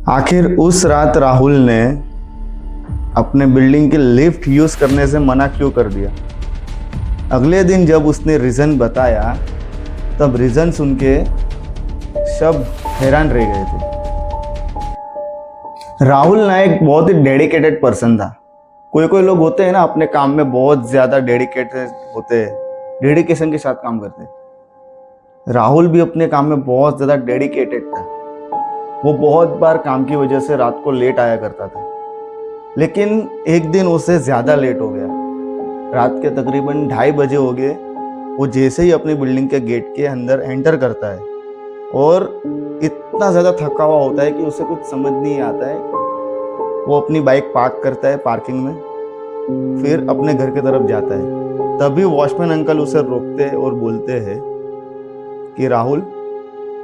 आखिर उस रात राहुल ने अपने बिल्डिंग की लिफ्ट यूज करने से मना क्यों कर दिया। अगले दिन जब उसने रीजन बताया तब रीजन सुन के सब हैरान रह गए थे। राहुल नायक बहुत ही डेडिकेटेड पर्सन था। कोई कोई लोग होते हैं ना, अपने काम में बहुत ज्यादा डेडिकेटेड होते हैं, डेडिकेशन के साथ काम करते हैं। राहुल भी अपने काम में बहुत ज्यादा डेडिकेटेड था। वो बहुत बार काम की वजह से रात को लेट आया करता था, लेकिन एक दिन उससे ज़्यादा लेट हो गया। रात के तकरीबन 2:30 बजे हो गए। वो जैसे ही अपनी बिल्डिंग के गेट के अंदर एंटर करता है और इतना ज़्यादा थका हुआ होता है कि उसे कुछ समझ नहीं आता है। वो अपनी बाइक पार्क करता है पार्किंग में, फिर अपने घर की तरफ जाता है। तभी वॉचमैन अंकल उसे रोकते और बोलते हैं कि राहुल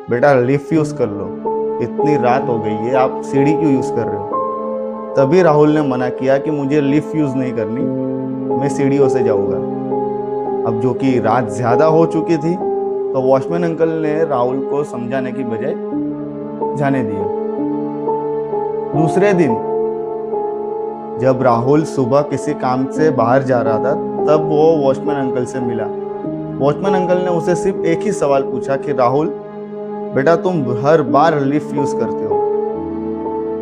बेटा, लिफ्ट यूज़ कर लो, इतनी रात हो गई है, आप सीढ़ी क्यों यूज़ कर रहे हो। तभी राहुल ने मना किया कि मुझे लिफ्ट यूज़ नहीं करनी, मैं सीढ़ियों से जाऊंगा। अब जो कि रात ज़्यादा हो चुकी थी तो वॉचमैन अंकल ने राहुल को समझाने की बजाय जाने दिया। दूसरे दिन जब राहुल सुबह किसी काम से बाहर जा रहा था तब वो वॉचमैन अंकल से मिला। वॉचमैन अंकल ने उसे सिर्फ एक ही सवाल पूछा कि राहुल बेटा, तुम हर बार लिफ्ट यूज करते हो,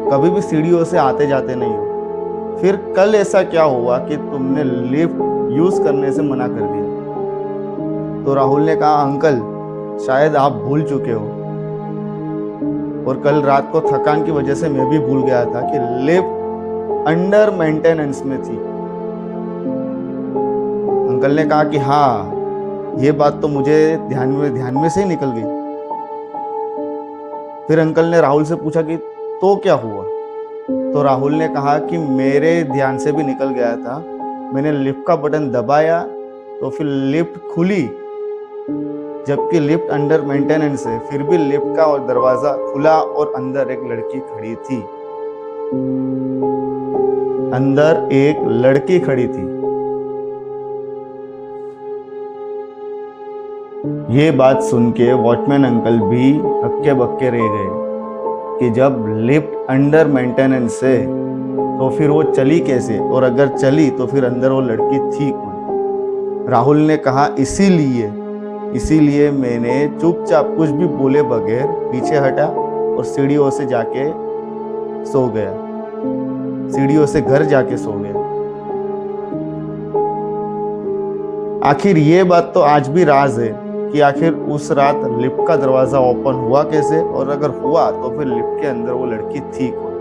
कभी भी सीढ़ियों से आते जाते नहीं हो, फिर कल ऐसा क्या हुआ कि तुमने लिफ्ट यूज करने से मना कर दिया। तो राहुल ने कहा, अंकल शायद आप भूल चुके हो, और कल रात को थकान की वजह से मैं भी भूल गया था कि लिफ्ट अंडर मेंटेनेंस में थी। अंकल ने कहा कि हाँ, ये बात तो मुझे ध्यान में से ही निकल गई। फिर अंकल ने राहुल से पूछा कि तो क्या हुआ। तो राहुल ने कहा कि मेरे ध्यान से भी निकल गया था, मैंने लिफ्ट का बटन दबाया तो फिर लिफ्ट खुली, जबकि लिफ्ट अंडर मेंटेनेंस है, फिर भी लिफ्ट का और दरवाजा खुला और अंदर एक लड़की खड़ी थी। अंदर एक लड़की खड़ी थी। ये बात सुन के वॉचमैन अंकल भी हक्के बक्के रह गए कि जब लिफ्ट अंडर मेंटेनेंस है तो फिर वो चली कैसे, और अगर चली तो फिर अंदर वो लड़की थी कौन। राहुल ने कहा, इसीलिए मैंने चुपचाप कुछ भी बोले बगैर पीछे हटा और सीढ़ियों से जाके सो गया, सीढ़ियों से घर जाके सो गया। आखिर ये बात तो आज भी राज है कि आखिर उस रात लिफ्ट का दरवाजा ओपन हुआ कैसे, और अगर हुआ तो फिर लिफ्ट के अंदर वो लड़की थी कौन।